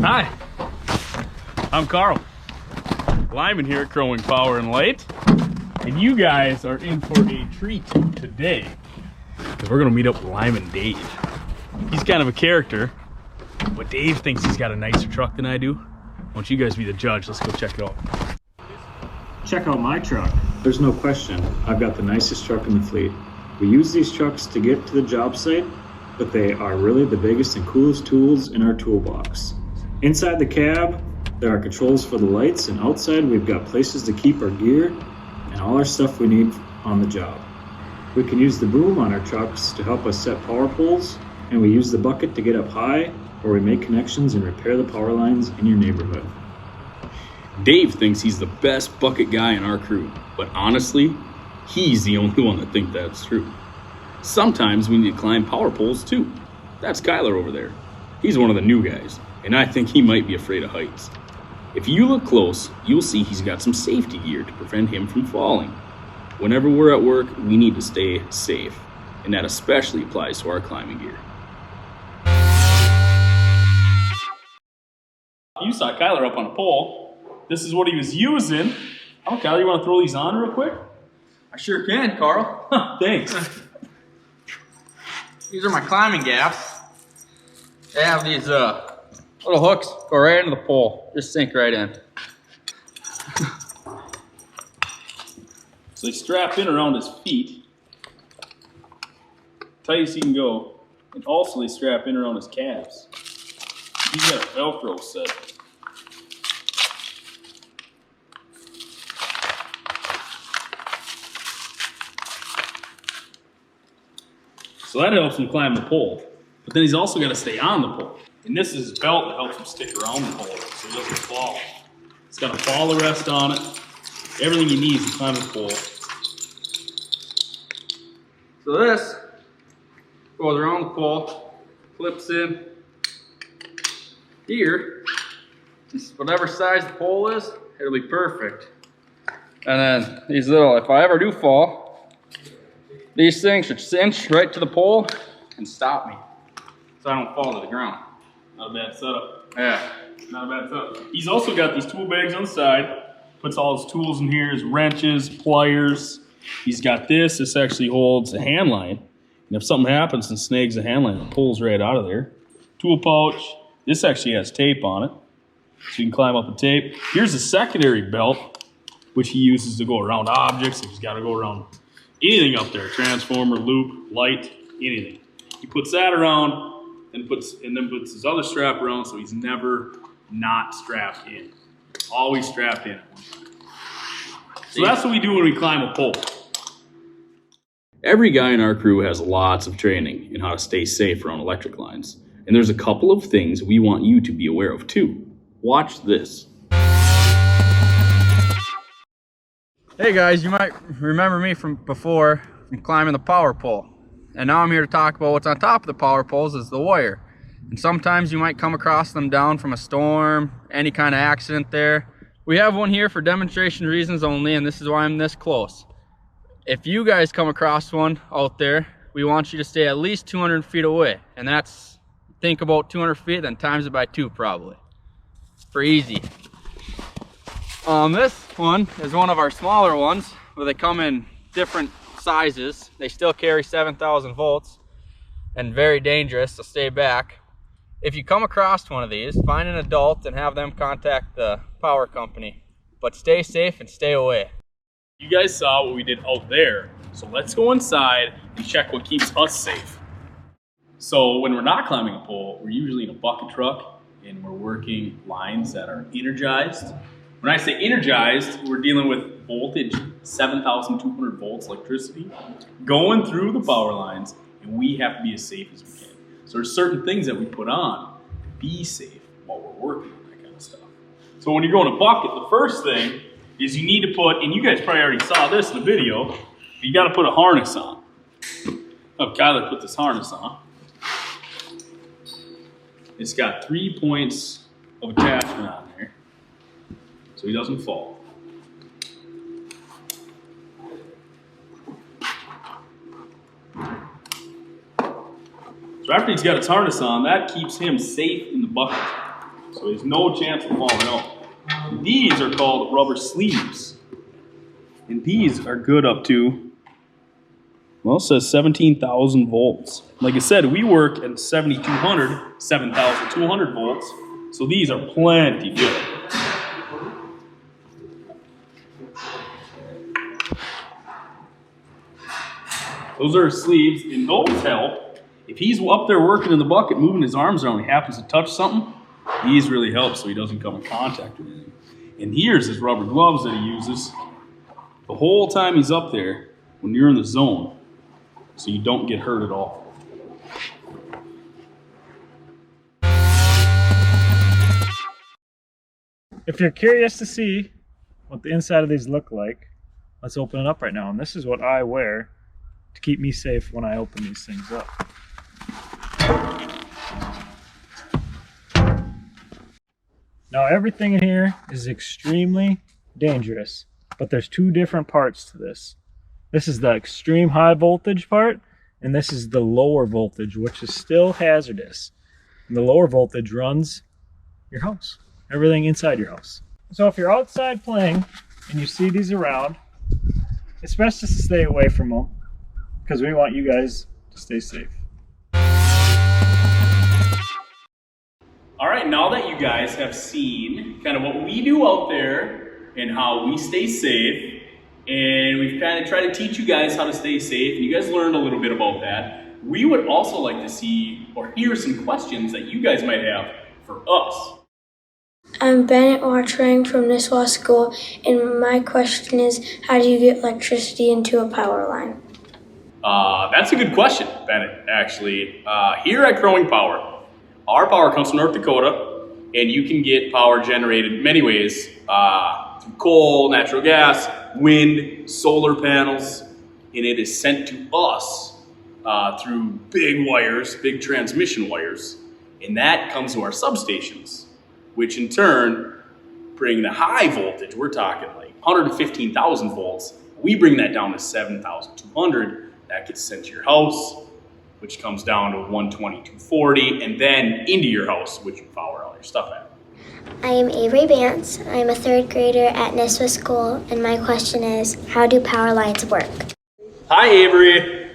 Hi, I'm Carl. Lyman here at Crow Wing Power and Light, and you guys are in for a treat today because we're gonna meet up with Lyman Dave. He's kind of a character, but Dave thinks he's got a nicer truck than I do. Why don't you guys be the judge? Let's go check it out. Check out my truck. There's no question, I've got the nicest truck in the fleet. We use these trucks to get to the job site, but they are really the biggest and coolest tools in our toolbox. Inside the cab, there are controls for the lights, and outside we've got places to keep our gear and all our stuff we need on the job. We can use the boom on our trucks to help us set power poles, and we use the bucket to get up high, where we make connections and repair the power lines in your neighborhood. Dave thinks he's the best bucket guy in our crew, but honestly, he's the only one that thinks that's true. Sometimes we need to climb power poles too. That's Kyler over there. He's one of the new guys, and I think he might be afraid of heights. If you look close, you'll see he's got some safety gear to prevent him from falling. Whenever we're at work, we need to stay safe, and that especially applies to our climbing gear. You saw Kyler up on a pole. This is what he was using. Oh, Kyler, you want to throw these on real quick? I sure can, Carl. Thanks. These are my climbing gaffs. They have these little hooks, go right into the pole. Just sink right in. So they strap in around his feet, tight as he can go, and also they strap in around his calves. He's got a Velcro set. So that helps him climb the pole. But then he's also got to stay on the pole. And this is his belt that helps him stick around the pole so he doesn't fall. It's got a fall arrest on it. Everything he needs to climb the pole. So this goes around the pole, clips in here. Just whatever size the pole is, it'll be perfect. And then these little, if I ever do fall, these things should cinch right to the pole and stop me so I don't fall to the ground. Not a bad setup. Yeah. Not a bad setup. He's also got these tool bags on the side. Puts all his tools in here, his wrenches, pliers. He's got this. This actually holds a hand line. And if something happens and snags the hand line, it pulls right out of there. Tool pouch. This actually has tape on it, so you can climb up the tape. Here's a secondary belt, which he uses to go around objects. If he's got to go around anything up there, transformer, loop, light, anything. He puts that around and then puts his other strap around, so he's never not strapped in. Always strapped in. So that's what we do when we climb a pole. Every guy in our crew has lots of training in how to stay safe around electric lines. And there's a couple of things we want you to be aware of too. Watch this. Hey guys, you might remember me from before from climbing the power pole. And now I'm here to talk about what's on top of the power poles is the wire. And sometimes you might come across them down from a storm, any kind of accident there. We have one here for demonstration reasons only, and this is why I'm this close. If you guys come across one out there, we want you to stay at least 200 feet away. And that's, think about 200 feet, then times it by 2 probably. For easy. This one is one of our smaller ones, where they come in different sizes. They still carry 7,000 volts and very dangerous, so stay back. If you come across one of these, find an adult and have them contact the power company. But stay safe and stay away. You guys saw what we did out there, so let's go inside and check what keeps us safe. So when we're not climbing a pole, we're usually in a bucket truck and we're working lines that are energized. When I say energized, we're dealing with voltage, 7,200 volts electricity, going through the power lines, and we have to be as safe as we can. So there's certain things that we put on to be safe while we're working on that kind of stuff. So when you're going to bucket, the first thing is you need to put, and you guys probably already saw this in the video, you got to put a harness on. Oh, Kyler put this harness on. It's got 3 points of attachment on there, so he doesn't fall. So after he's got his harness on, that keeps him safe in the bucket. So there's no chance of falling out. These are called rubber sleeves. And these are good up to, well, it says 17,000 volts. Like I said, we work at 7,200, 7,200 volts. So these are plenty good. Those are sleeves, and those help. If he's up there working in the bucket, moving his arms around, he happens to touch something, these really help so he doesn't come in contact with anything. And here's his rubber gloves that he uses the whole time he's up there when you're in the zone, so you don't get hurt at all. If you're curious to see what the inside of these look like, let's open it up right now. And this is what I wear to keep me safe when I open these things up. Now everything in here is extremely dangerous, but there's two different parts to this. This is the extreme high voltage part, and this is the lower voltage, which is still hazardous. And the lower voltage runs your house, everything inside your house. So if you're outside playing and you see these around, it's best just to stay away from them because we want you guys to stay safe. All right, now that you guys have seen kind of what we do out there and how we stay safe, and we've kind of tried to teach you guys how to stay safe, and you guys learned a little bit about that, we would also like to see or hear some questions that you guys might have for us. I'm Bennett Watchering from Nisswa School, and my question is, how do you get electricity into a power line? That's a good question, Bennett, actually. Here at Crow-Wing Power, our power comes from North Dakota, and you can get power generated many ways, through coal, natural gas, wind, solar panels, and it is sent to us through big wires, big transmission wires, and that comes to our substations, which in turn bring the high voltage. We're talking like 115,000 volts. We bring that down to 7,200. That gets sent to your house, which comes down to 120, 240, and then into your house, which you power all your stuff at. I am Avery Bance. I am a third grader at Nisswa School, and my question is, how do power lines work? Hi, Avery.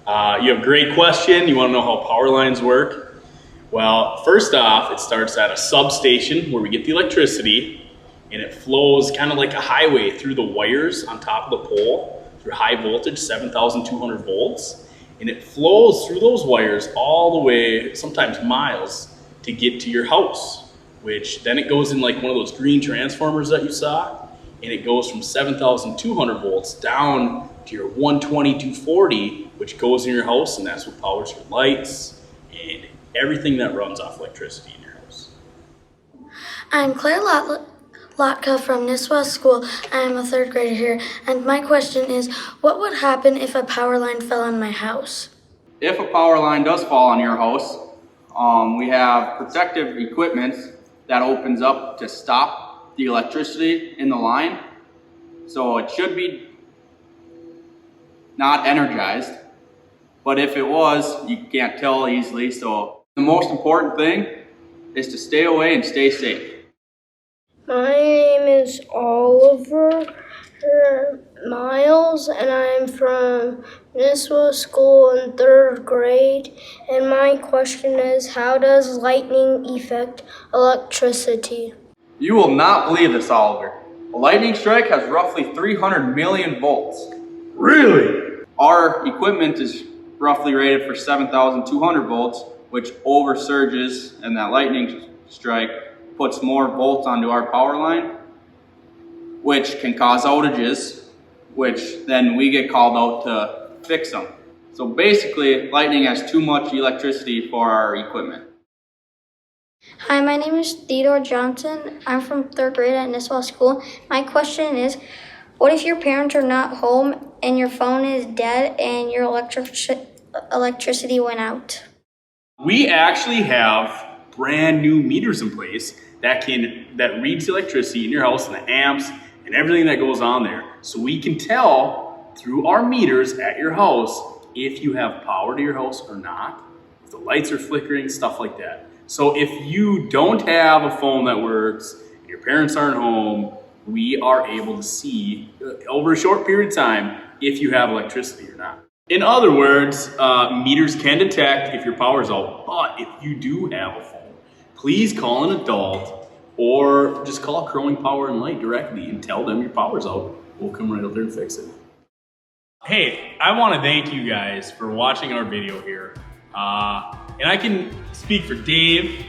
You have a great question. You want to know how power lines work? Well, first off, it starts at a substation where we get the electricity, and it flows kind of like a highway through the wires on top of the pole through high voltage, 7,200 volts. And it flows through those wires all the way, sometimes miles, to get to your house, which then it goes in like one of those green transformers that you saw, and it goes from 7,200 volts down to your 120, 240, which goes in your house, and that's what powers your lights and everything that runs off electricity in your house. I'm Claire Lotka from Nisswa School. I am a third grader here, and my question is, what would happen if a power line fell on my house? If a power line does fall on your house, we have protective equipment that opens up to stop the electricity in the line. So it should be not energized, but if it was, you can't tell easily. So the most important thing is to stay away and stay safe. My name is Oliver Miles, and I'm from Nisswa School in third grade. And my question is, how does lightning affect electricity? You will not believe this, Oliver. A lightning strike has roughly 300 million volts. Really? Our equipment is roughly rated for 7,200 volts, which oversurges, and that lightning strike puts more volts onto our power line, which can cause outages, which then we get called out to fix them. So basically, lightning has too much electricity for our equipment. Hi, my name is Theodore Johnson. I'm from third grade at Nisswa School. My question is, what if your parents are not home and your phone is dead and your electricity went out? We actually have brand new meters in place that reads the electricity in your house and the amps and everything that goes on there. So we can tell through our meters at your house if you have power to your house or not, if the lights are flickering, stuff like that. So if you don't have a phone that works, and your parents aren't home, we are able to see over a short period of time if you have electricity or not. In other words, meters can detect if your power's out, but if you do have a phone, please call an adult or just call Crowing Power and Light directly and tell them your power's out. We'll come right out there and fix it. Hey, I want to thank you guys for watching our video here. And I can speak for Dave,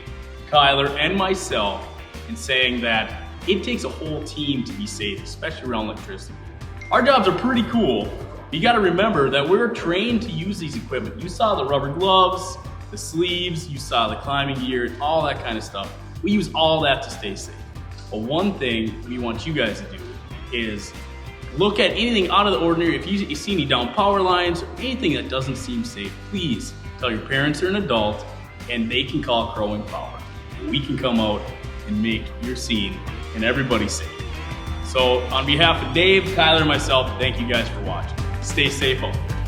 Kyler, and myself in saying that it takes a whole team to be safe, especially around electricity. Our jobs are pretty cool. You got to remember that we're trained to use these equipment. You saw the rubber gloves, the sleeves, you saw the climbing gear, all that kind of stuff. We use all that to stay safe. But one thing we want you guys to do is look at anything out of the ordinary. If you see any down power lines or anything that doesn't seem safe, please tell your parents or an adult, and they can call Crowing Power. And we can come out and make your scene and everybody safe. So on behalf of Dave, Kyler, and myself, thank you guys for watching. Stay safe out there.